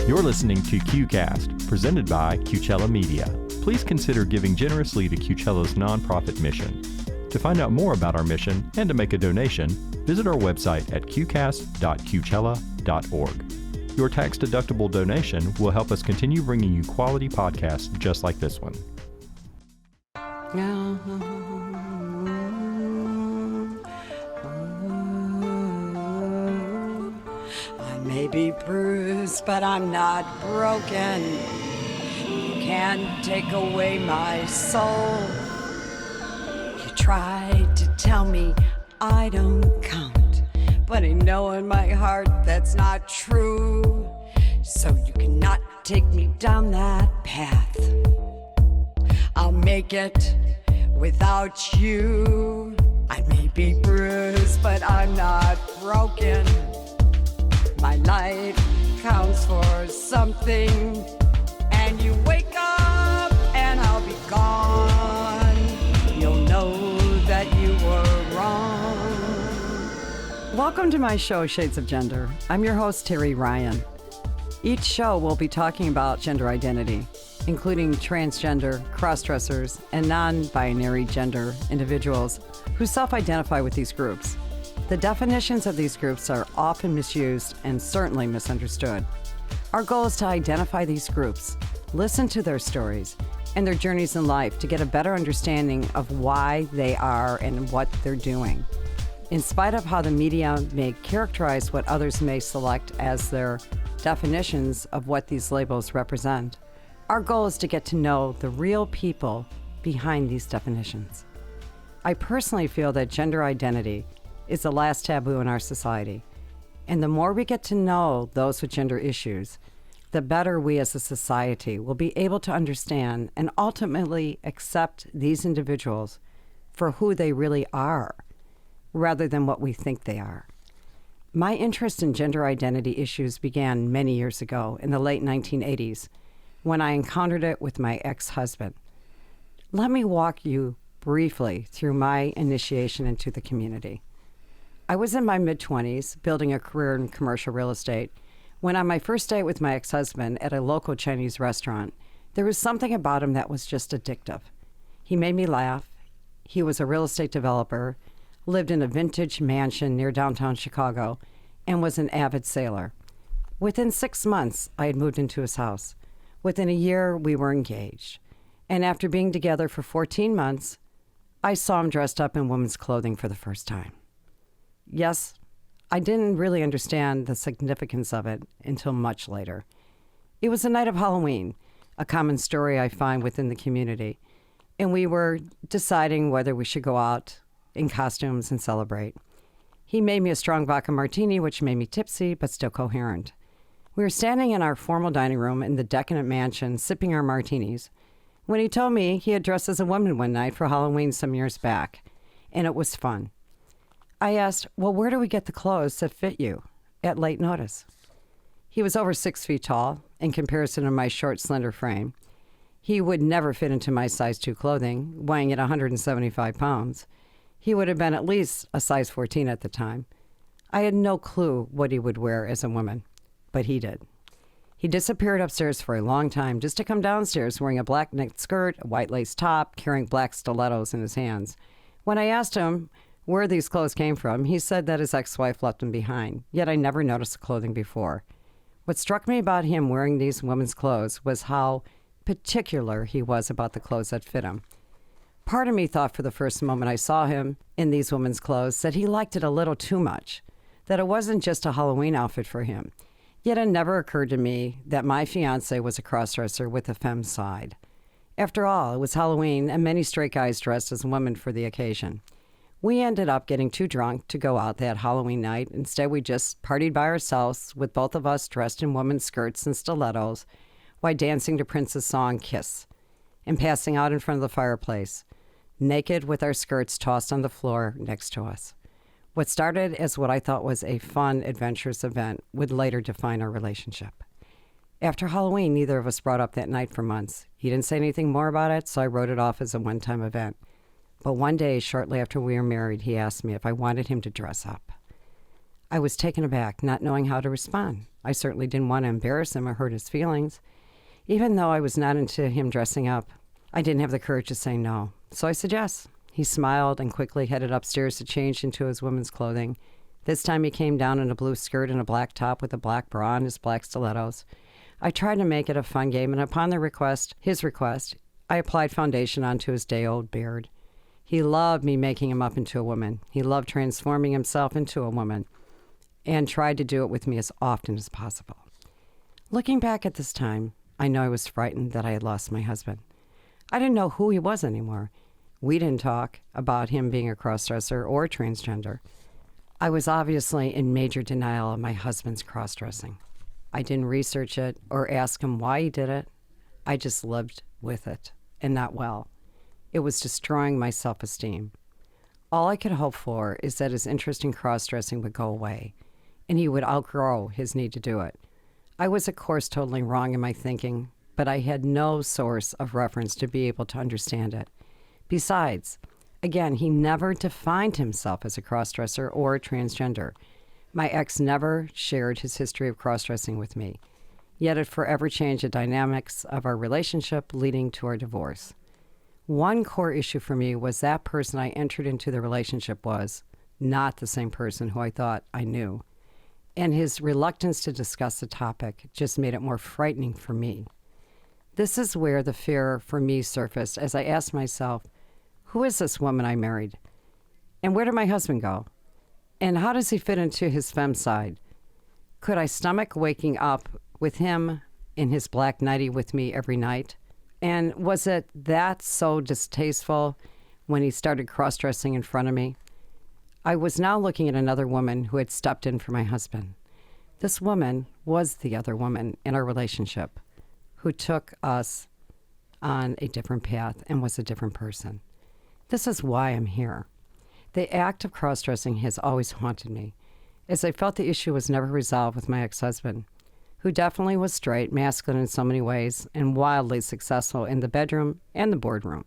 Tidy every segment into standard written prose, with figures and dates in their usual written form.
You're listening to QCast, presented by Qcella Media. Please consider giving generously to Qcella's nonprofit mission. To find out more about our mission and to make a donation, visit our website at qcast.qcella.org. Your tax-deductible donation will help us continue bringing you quality podcasts just like this one. I may be bruised, but I'm not broken. You can't take away my soul. You tried to tell me I don't count, but I know in my heart that's not true. So you cannot take me down that path. I'll make it without you. I may be bruised, but I'm not broken. My life counts for something, and you wake up and I'll be gone. You'll know that you were wrong. Welcome to my show, Shades of Gender. I'm your host, Terri Ryan. Each show will be talking about gender identity, including transgender, cross-dressers, and non-binary gender individuals who self-identify with these groups. The definitions of these groups are often misused and certainly misunderstood. Our goal is to identify these groups, listen to their stories and their journeys in life to get a better understanding of why they are and what they're doing. In spite of how the media may characterize what others may select as their definitions of what these labels represent, our goal is to get to know the real people behind these definitions. I personally feel that gender identity is the last taboo in our society, and the more we get to know those with gender issues, the better we as a society will be able to understand and ultimately accept these individuals for who they really are, rather than what we think they are. My interest in gender identity issues began many years ago in the late 1980s, when I encountered it with my ex-husband. Let me walk you briefly through my initiation into the community. I was in my mid-20s, building a career in commercial real estate, when on my first date with my ex-husband at a local Chinese restaurant, there was something about him that was just addictive. He made me laugh. He was a real estate developer, lived in a vintage mansion near downtown Chicago, and was an avid sailor. Within 6 months, I had moved into his house. Within a year, we were engaged. And after being together for 14 months, I saw him dressed up in women's clothing for the first time. Yes, I didn't really understand the significance of it until much later. It was the night of Halloween, a common story I find within the community, and we were deciding whether we should go out in costumes and celebrate. He made me a strong vodka martini, which made me tipsy but still coherent. We were standing in our formal dining room in the decadent mansion, sipping our martinis, when he told me he had dressed as a woman one night for Halloween some years back, and it was fun. I asked, well, where do we get the clothes that fit you at late notice? He was over 6 feet tall in comparison to my short, slender frame. He would never fit into my size 2 clothing, weighing at 175 pounds. He would have been at least a size 14 at the time. I had no clue what he would wear as a woman, but he did. He disappeared upstairs for a long time just to come downstairs wearing a black knit skirt, a white lace top, carrying black stilettos in his hands. When I asked him where these clothes came from, he said that his ex-wife left him behind, yet I never noticed the clothing before. What struck me about him wearing these women's clothes was how particular he was about the clothes that fit him. Part of me thought for the first moment I saw him in these women's clothes that he liked it a little too much, that it wasn't just a Halloween outfit for him. Yet it never occurred to me that my fiancé was a crossdresser with a femme side. After all, it was Halloween and many straight guys dressed as women for the occasion. We ended up getting too drunk to go out that Halloween night. Instead, we just partied by ourselves with both of us dressed in women's skirts and stilettos while dancing to Prince's song Kiss and passing out in front of the fireplace, naked with our skirts tossed on the floor next to us. What started as what I thought was a fun, adventurous event would later define our relationship. After Halloween, neither of us brought up that night for months. He didn't say anything more about it, so I wrote it off as a one-time event. But one day, shortly after we were married, he asked me if I wanted him to dress up. I was taken aback, not knowing how to respond. I certainly didn't want to embarrass him or hurt his feelings. Even though I was not into him dressing up, I didn't have the courage to say no. So I said yes. He smiled and quickly headed upstairs to change into his women's clothing. This time he came down in a blue skirt and a black top with a black bra and his black stilettos. I tried to make it a fun game, and upon his request, I applied foundation onto his day-old beard. He loved me making him up into a woman. He loved transforming himself into a woman and tried to do it with me as often as possible. Looking back at this time, I know I was frightened that I had lost my husband. I didn't know who he was anymore. We didn't talk about him being a crossdresser or transgender. I was obviously in major denial of my husband's cross-dressing. I didn't research it or ask him why he did it. I just lived with it, and not well. It was destroying my self-esteem. All I could hope for is that his interest in cross-dressing would go away, and he would outgrow his need to do it. I was, of course, totally wrong in my thinking, but I had no source of reference to be able to understand it. Besides, again, he never defined himself as a crossdresser or a transgender. My ex never shared his history of cross-dressing with me, yet it forever changed the dynamics of our relationship, leading to our divorce. One core issue for me was that person I entered into the relationship was not the same person who I thought I knew, and his reluctance to discuss the topic just made it more frightening for me. This is where the fear for me surfaced as I asked myself, who is this woman I married? And where did my husband go? And how does he fit into his femme side? Could I stomach waking up with him in his black nightie with me every night? And was it that so distasteful when he started cross-dressing in front of me? I was now looking at another woman who had stepped in for my husband. This woman was the other woman in our relationship who took us on a different path and was a different person. This is why I'm here. The act of cross-dressing has always haunted me, as I felt the issue was never resolved with my ex-husband, who definitely was straight, masculine in so many ways, and wildly successful in the bedroom and the boardroom.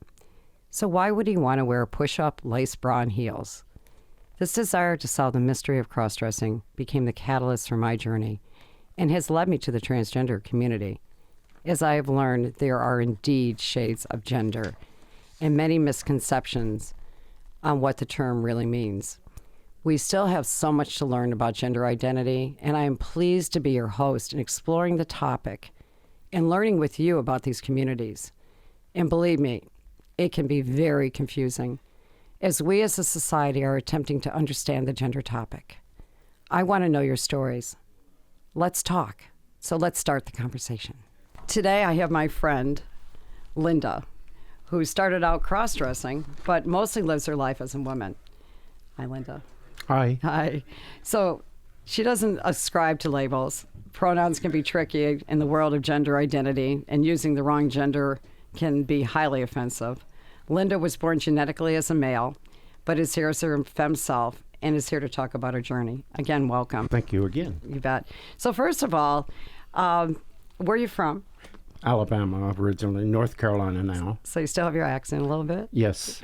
So why would he want to wear a push-up, lace bra, and heels? This desire to solve the mystery of cross-dressing became the catalyst for my journey and has led me to the transgender community. As I have learned, there are indeed shades of gender and many misconceptions on what the term really means. We still have so much to learn about gender identity, and I am pleased to be your host in exploring the topic and learning with you about these communities. And believe me, it can be very confusing as we as a society are attempting to understand the gender topic. I want to know your stories. Let's talk. So let's start the conversation. Today I have my friend, Linda, who started out cross-dressing, but mostly lives her life as a woman. Hi, Linda. Hi. Hi. So she doesn't ascribe to labels. Pronouns can be tricky in the world of gender identity, and using the wrong gender can be highly offensive. Linda was born genetically as a male, but is here as her femme self and is here to talk about her journey. Again, welcome. Thank you again. You bet. So first of all, where are you from? Alabama originally, North Carolina now. So you still have your accent a little bit? Yes.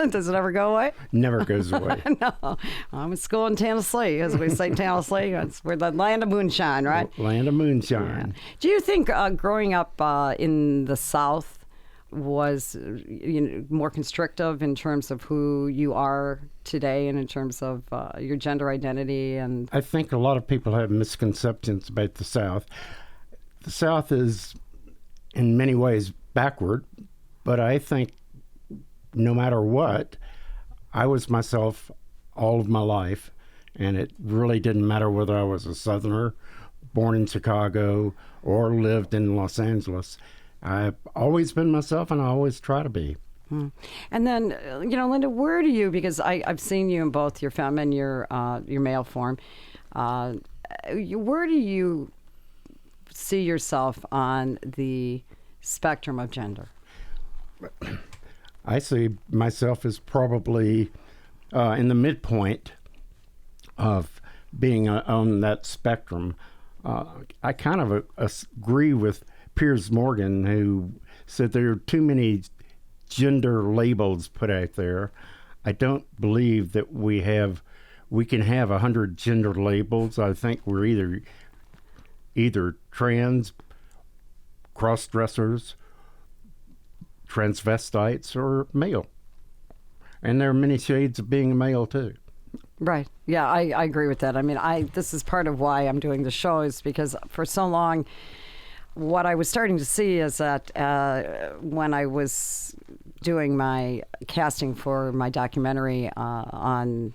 Does it ever go away? Never goes away. No. I'm at school in Tennessee, as we say in Tennessee. We're the land of moonshine, right? Land of moonshine. Yeah. Do you think growing up in the South was more constrictive in terms of who you are today and in terms of your gender identity? And I think a lot of people have misconceptions about the South. The South is, in many ways, backward, but I think no matter what, I was myself all of my life, and it really didn't matter whether I was a Southerner, born in Chicago, or lived in Los Angeles. I've always been myself, and I always try to be. And then, Linda, where do you, because I've seen you in both your femme and your male form, where do you see yourself on the spectrum of gender? I see myself as probably in the midpoint of being on that spectrum. I kind of agree with Piers Morgan, who said there are too many gender labels put out there. I don't believe that we have we can have 100 gender labels. I think we're either trans, cross-dressers, transvestites, or male. And there are many shades of being a male, too. Right. Yeah, I agree with that. I mean, this is part of why I'm doing the show, is because for so long, what I was starting to see is that when I was doing my casting for my documentary on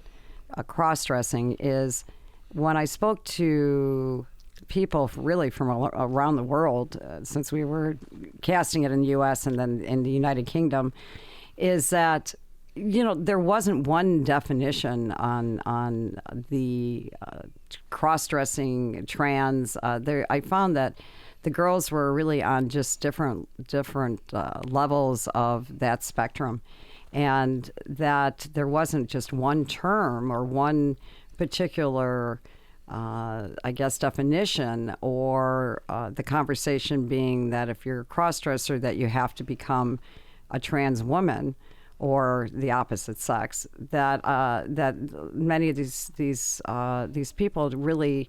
cross-dressing, is when I spoke to people really from around the world, since we were casting it in the U.S. and then in the United Kingdom, is that, there wasn't one definition on the cross-dressing trans. I found that the girls were really on just different levels of that spectrum, and that there wasn't just one term or one particular definition, or the conversation being that if you're a cross-dresser that you have to become a trans woman or the opposite sex. That many of these people really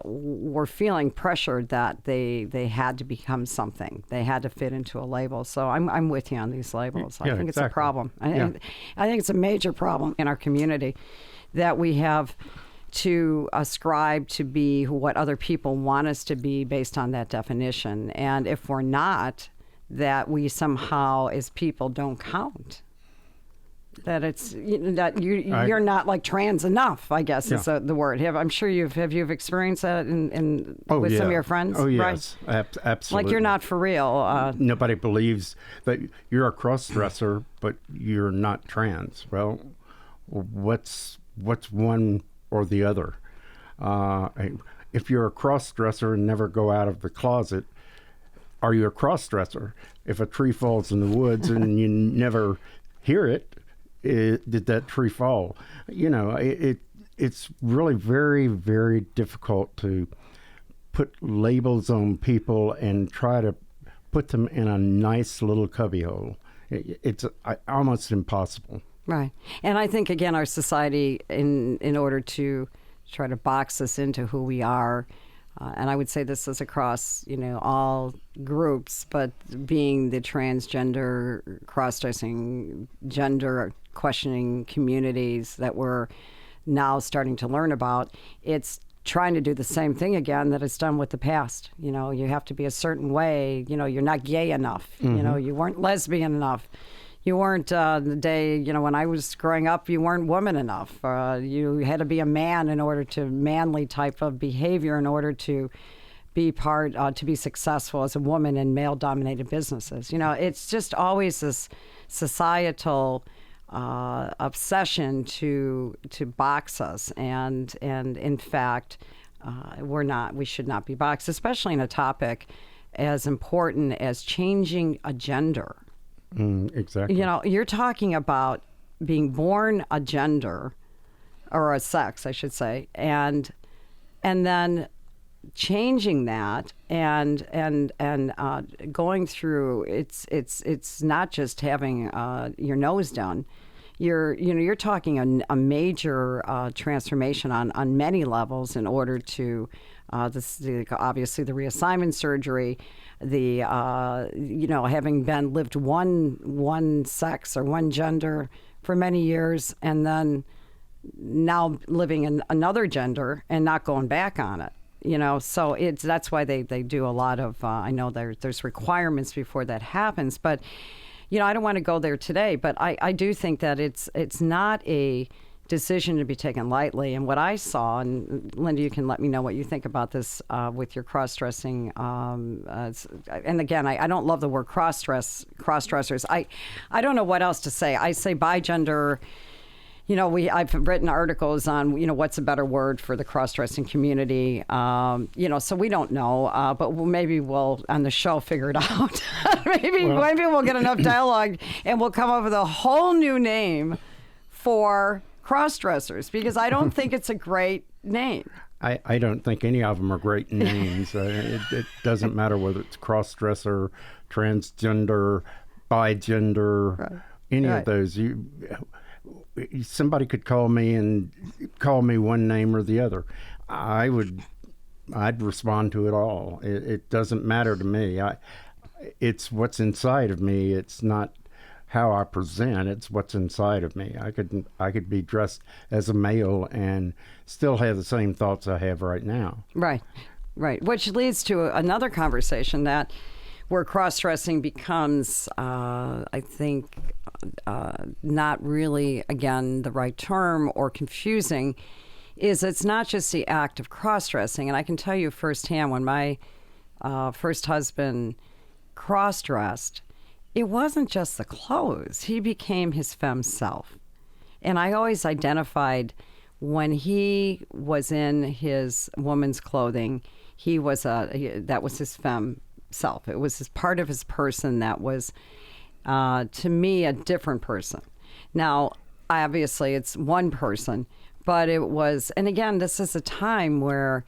were feeling pressured that they had to become something. They had to fit into a label. So I'm with you on these labels. Yeah, I think exactly. It's a problem. Yeah. I think it's a major problem in our community that we have to ascribe to be what other people want us to be based on that definition. And if we're not, that we somehow as people don't count. That it's that you're not like trans enough, I guess is the word. I'm sure you've experienced that with some of your friends. Oh yes, right? Absolutely. Like you're not for real. Nobody believes that you're a cross-dresser, but you're not trans. Well, what's one or the other? If you're a cross-dresser and never go out of the closet, are you a cross-dresser? If a tree falls in the woods and you never hear it, did that tree fall? It's really very, very difficult to put labels on people and try to put them in a nice little cubbyhole. It's almost impossible. Right. And I think, again, our society, in order to try to box us into who we are, and I would say this is across, all groups, but being the transgender, cross-dressing, gender questioning communities that we're now starting to learn about, it's trying to do the same thing again that it's done with the past. You have to be a certain way. You're not gay enough. Mm-hmm. You weren't lesbian enough. You weren't, the day, when I was growing up, you weren't woman enough. You had to be a man in order to manly type of behavior in order to be to be successful as a woman in male-dominated businesses. It's just always this societal obsession to box us. And in fact, we should not be boxed, especially in a topic as important as changing a gender. Exactly. You're talking about being born a gender, or a sex, I should say, and then changing that and going through. It's not just having your nose done. You're talking a major transformation on many levels in order to obviously the reassignment surgery, the having lived one sex or one gender for many years, and then now living in another gender and not going back on it. So that's why they do a lot of. I know there's requirements before that happens, but I don't want to go there today. But I do think that it's not a decision to be taken lightly. And what I saw, and Linda, you can let me know what you think about this with your cross-dressing. And again, I don't love the word cross-dressers. I don't know what else to say. I say bigender. I've written articles on, what's a better word for the cross-dressing community. So we don't know, but maybe we'll, on the show, figure it out. maybe we'll get enough dialogue and we'll come up with a whole new name for cross-dressers, because I don't think it's a great name. I don't think any of them are great names. It doesn't matter whether it's cross-dresser, transgender, bigender, right. any Right. of those. somebody could call me and call me one name or the other. I'd respond to it all. It doesn't matter to me. It's what's inside of me. It's not how I present. It's what's inside of me. I could be dressed as a male and still have the same thoughts I have right now. Right. Which leads to another conversation that where cross-dressing becomes, I think, not really, again, the right term or confusing, is it's not just the act of cross-dressing. And I can tell you firsthand, when my first husband cross-dressed, it wasn't just the clothes. He became his femme self. And I always identified when he was in his woman's clothing, that was his femme self. It was part of his person that was, to me, a different person. Now, obviously, it's one person, but it was, and again, this is a time where,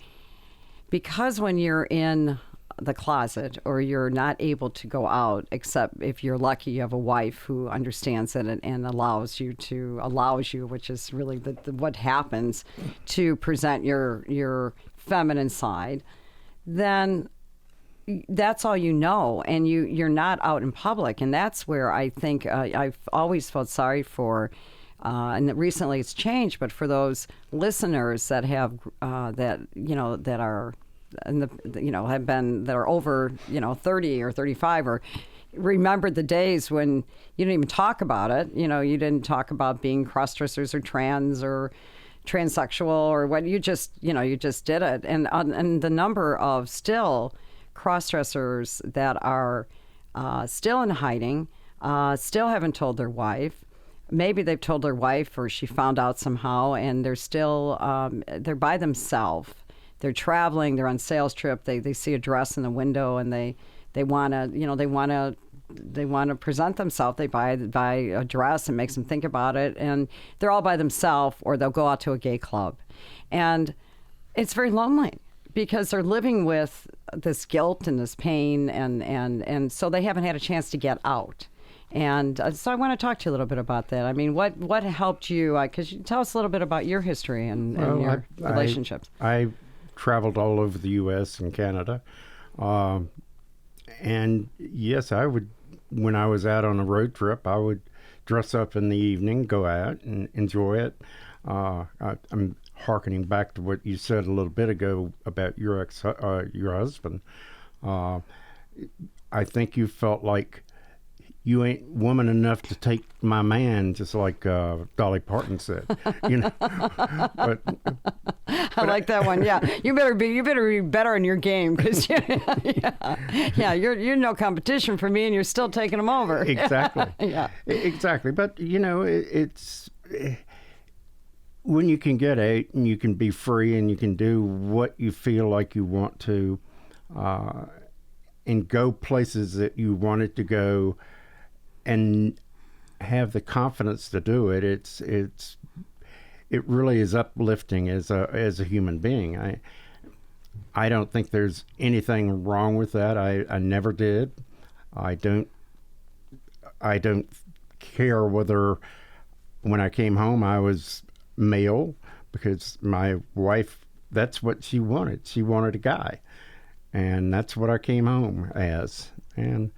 because when you're in the closet or you're not able to go out, except if you're lucky you have a wife who understands it and allows you, which is really what happens, to present your feminine side, then that's all you know, and you're not out in public. And that's where I think I've always felt sorry for, and recently it's changed, but for those listeners that have that are that are over 30 or 35, or remembered the days when you didn't even talk about it. You didn't talk about being cross-dressers or trans or transsexual or what. You just did it. And the number of still cross-dressers that are still in hiding, still haven't told their wife. Maybe they've told their wife or she found out somehow, and they're still they're by themselves. They're traveling. They're on sales trip. They see a dress in the window and they want to present themselves. They buy a dress and makes them think about it, and they're all by themselves, or they'll go out to a gay club, and it's very lonely because they're living with this guilt and this pain, and so they haven't had a chance to get out. And so I want to talk to you a little bit about that. I mean, what helped you? Because you tell us a little bit about your history and your relationships. I traveled all over the U.S. and Canada. And yes, I would, when I was out on a road trip, I would dress up in the evening, go out and enjoy it. I'm hearkening back to what you said a little bit ago about your husband. I think you felt like you ain't woman enough to take my man, just like Dolly Parton said. But I like that one. Yeah, you better be better in your game, because you're no competition for me, and you're still taking them over. Exactly. Yeah, exactly. But it's when you can get out and you can be free and you can do what you feel like you want to, and go places that you wanted to go, and have the confidence to do it. It really is uplifting as a human being. I don't think there's anything wrong with that. I never did. I don't care whether when I came home I was male, because my wife, that's what she wanted. She wanted a guy, and that's what I came home as. And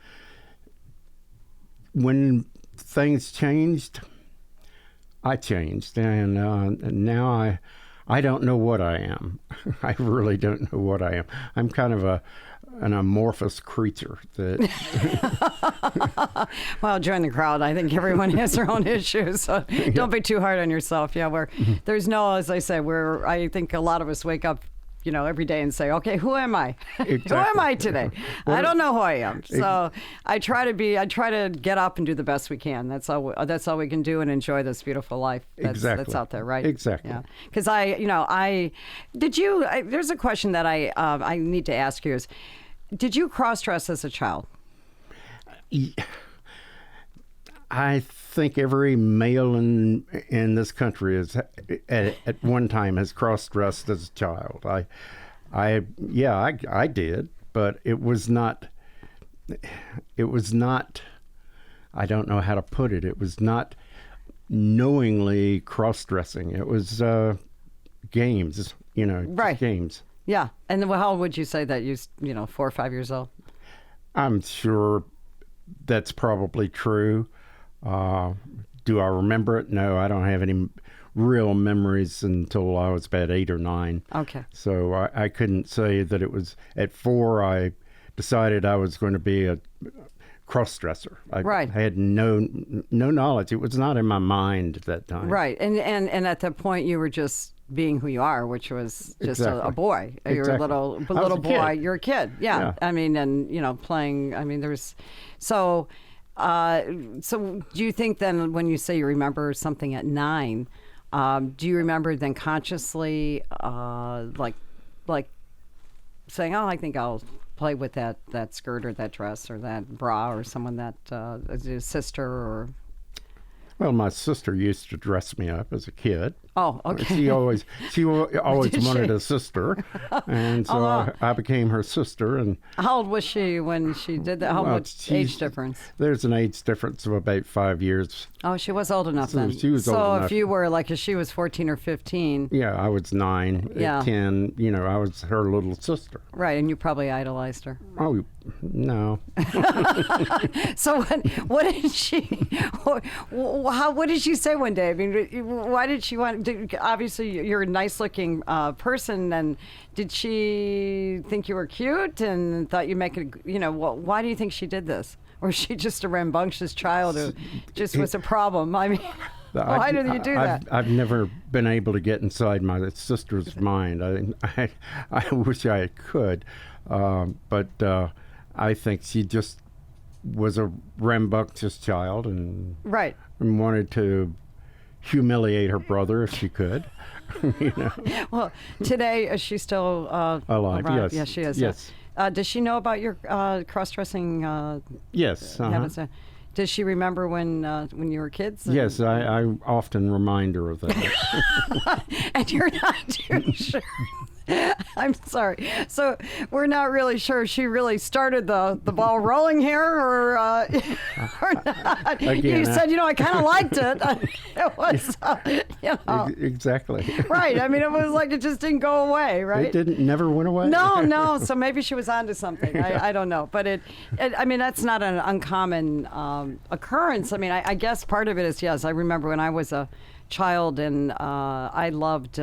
when things changed, I changed, and now I don't know what I am. I really don't know what I am. I'm kind of an amorphous creature that. Well, join the crowd. I think everyone has their own issues, so don't be too hard on yourself. Yeah, there's no, as I say, I think a lot of us wake up, every day and say, okay, who am I? Exactly. Who am I today? I don't know who I am. So I try to get up and do the best we can. That's all we can do, and enjoy this beautiful life that's out there, right? Exactly. Yeah. Because there's a question that I need to ask you is, did you cross-dress as a child? I think every male in this country is at one time has cross-dressed as a child. I did, but it was not. I don't know how to put it. It was not knowingly cross-dressing. It was games, Right. games. Yeah. And then how old would you say that you 4 or 5 years old? I'm sure that's probably true. Do I remember it? No, I don't have any real memories until I was about 8 or 9. Okay. So I couldn't say that it was at 4. I decided I was going to be a cross-dresser. Right. I had no knowledge. It was not in my mind at that time. Right. And at that point you were just being who you are, which was just a boy. You're a Exactly. little boy. Kid. You're a kid. Yeah. I mean, and playing. I mean, there's so. So do you think then when you say you remember something at 9, do you remember then consciously like saying, oh, I think I'll play with that skirt or that dress or that bra or someone that is a sister or. Well, my sister used to dress me up as a kid. Oh, okay. She always wanted a sister, and so I became her sister. And how old was she when she did that? How much age difference? There's an age difference of about 5 years. Oh, she was old enough So then. she was old So enough. if you were if she was 14 or 15. Yeah, I was 9. Yeah. At 10, I was her little sister. Right, and you probably idolized her. Oh, no. So what did she? What did she say one day? I mean, why did she want? Obviously, you're a nice-looking person, and did she think you were cute and thought you make it? Why do you think she did this? Or was she just a rambunctious child who just was a problem? I mean, why did you do that? I've never been able to get inside my sister's mind. I wish I could, but I think she just was a rambunctious child and Right. and wanted to humiliate her brother if she could. Well, today is she still Alive? around? Yes. Yes, she is. Yes. Does she know about your cross-dressing? Yes. Habits? Does she remember when you were kids? Yes, I often remind her of that. And you're not too sure. I'm sorry. So we're not really sure if she really started the ball rolling here or not. Again, You said, I kind of liked it. It was, Exactly. right. I mean, it was like it just didn't go away, right? It never went away? No. So maybe she was onto something. I don't know. But I mean, that's not an uncommon occurrence. I mean, I guess part of it is, yes, I remember when I was a child and I loved...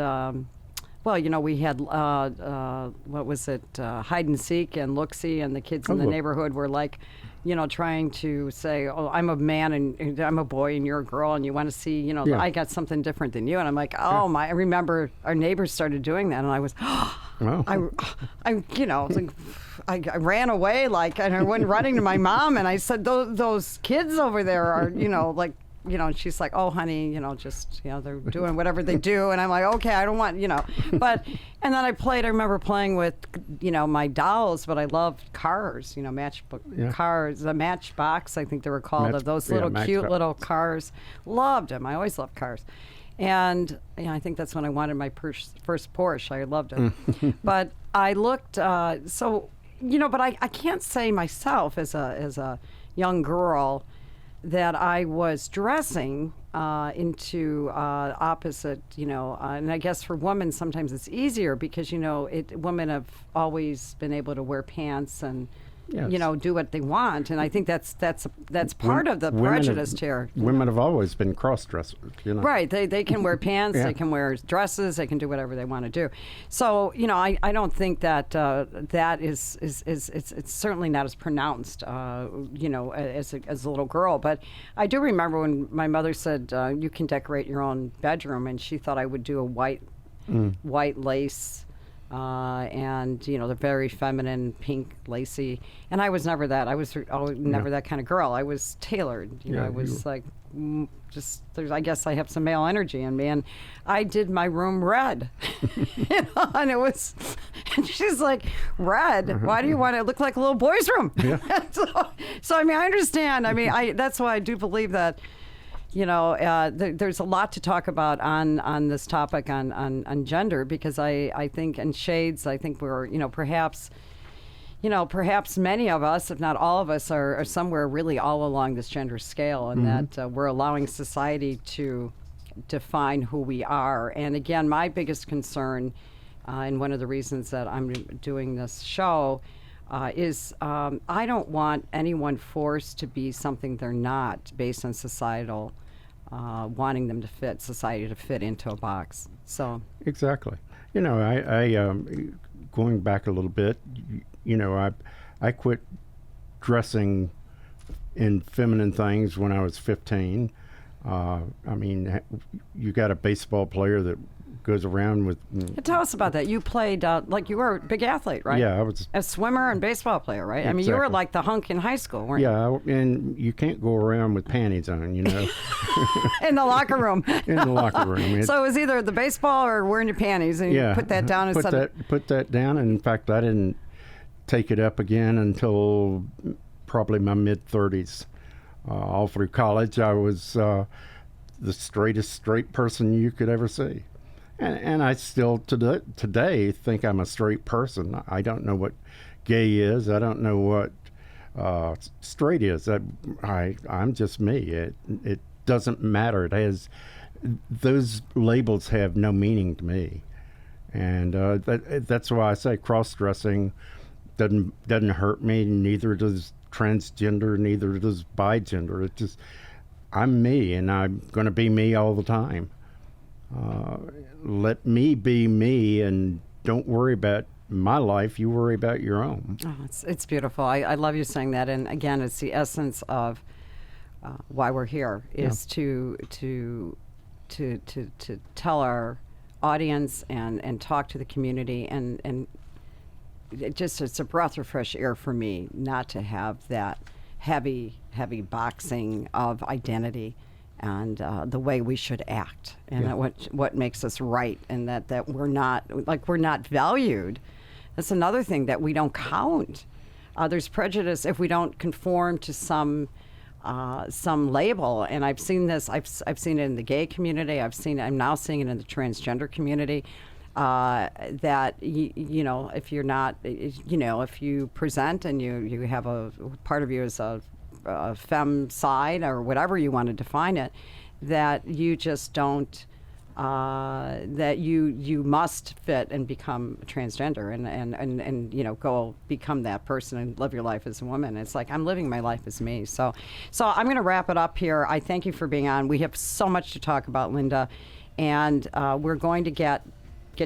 we had, what was it, hide and seek and look-see, and the kids in the neighborhood were like, trying to say, oh, I'm a man and I'm a boy and you're a girl and you want to see, I got something different than you. And I'm like, oh, my, I remember our neighbors started doing that. And I was, I ran away, and I went running to my mom and I said, those kids over there are, and she's like, oh, honey, just, they're doing whatever they do. And I'm like, okay, I don't want, but, and then I remember playing with, my dolls, but I loved cars, cars, the Matchbox, I think they were called, of those little cute little cars. Loved them. I always loved cars. And I think that's when I wanted my first Porsche. I loved it. But I looked, but I can't say myself as a young girl that I was dressing into opposite, and I guess for women sometimes it's easier because, women have always been able to wear pants and, do what they want. And I think that's part of the prejudice here. Women have always been cross-dressers, Right. They can wear pants, they can wear dresses, they can do whatever they want to do. So, I don't think that that is it's certainly not as pronounced, as a little girl. But I do remember when my mother said, you can decorate your own bedroom, and she thought I would do a white lace. And the very feminine pink lacy, and I was never that. I was never that kind of girl. I was tailored. I was like I guess I have some male energy in me, and I did my room red. And it was. And she's like, red? Why do you want it to look like a little boy's room? Yeah. so I mean, I understand. I mean, that's why I do believe that. There's a lot to talk about on this topic on gender, because I think, and shades, I think we're, perhaps, perhaps many of us, if not all of us, are somewhere really all along this gender scale, and that we're allowing society to define who we are. And again, my biggest concern, and one of the reasons that I'm doing this show, is I don't want anyone forced to be something they're not based on societal wanting them to fit, society to fit into a box. So Exactly. I going back a little bit, I quit dressing in feminine things when I was 15. You got a baseball player that goes around with. tell us about that. You played you were a big athlete, right? Yeah, I was a swimmer and baseball player, right? Exactly. You were like the hunk in high school, weren't you? Yeah, and you can't go around with panties on, In the locker room. In the locker room. So it was either the baseball or wearing your panties, and you put that down and put that down. And in fact, I didn't take it up again until probably my mid-30s. All through college, I was the straightest straight person you could ever see. And I still today think I'm a straight person. I don't know what gay is. I don't know what straight is. I'm just me. It doesn't matter. Those labels have no meaning to me. And that's why I say cross-dressing doesn't hurt me. Neither does transgender. Neither does bigender. It's just I'm me, and I'm going to be me all the time. Let me be me, and don't worry about my life. You worry about your own. Oh, it's beautiful. I love you saying that. And again, it's the essence of why we're here is to tell our audience and talk to the community, and it's a breath of fresh air for me not to have that heavy boxing of identity and the way we should act, and that what makes us right, and that we're not valued. That's another thing that we don't count. There's prejudice if we don't conform to some label, and I've seen this. I've seen it in the gay community. I'm now seeing it in the transgender community. That if you're not, if you present and you have a part of you as a femme side or whatever you want to define it, that you just don't, that you must fit and become transgender and go become that person and live your life as a woman. It's like I'm living my life as me. So I'm going to wrap it up here. I thank you for being on. We have so much to talk about, Linda, and we're going to get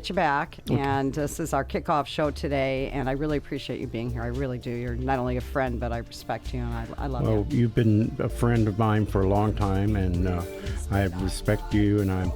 you back, and this is our kickoff show today, and I really appreciate you being here. I really do. You're not only a friend, but I respect you, and I love you. Well, you've been a friend of mine for a long time, and I respect you, and I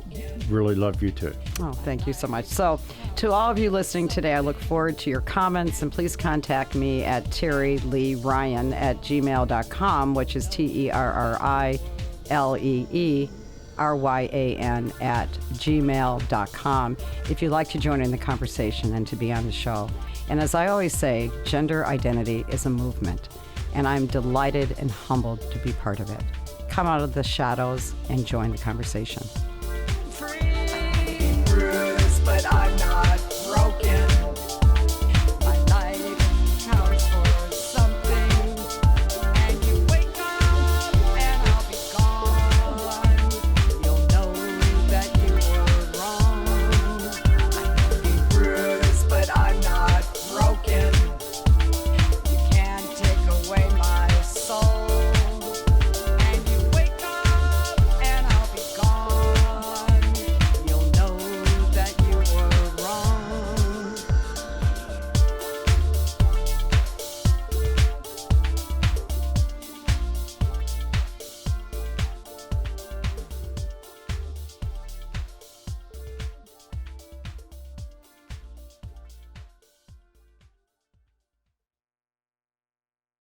really love you too. Oh, thank you so much. So to all of you listening today, I look forward to your comments, and please contact me at terrileeryan@gmail.com, which is TerriLeeryan@gmail.com if you'd like to join in the conversation and to be on the show. And as I always say, gender identity is a movement, and I'm delighted and humbled to be part of it. Come out of the shadows and join the conversation.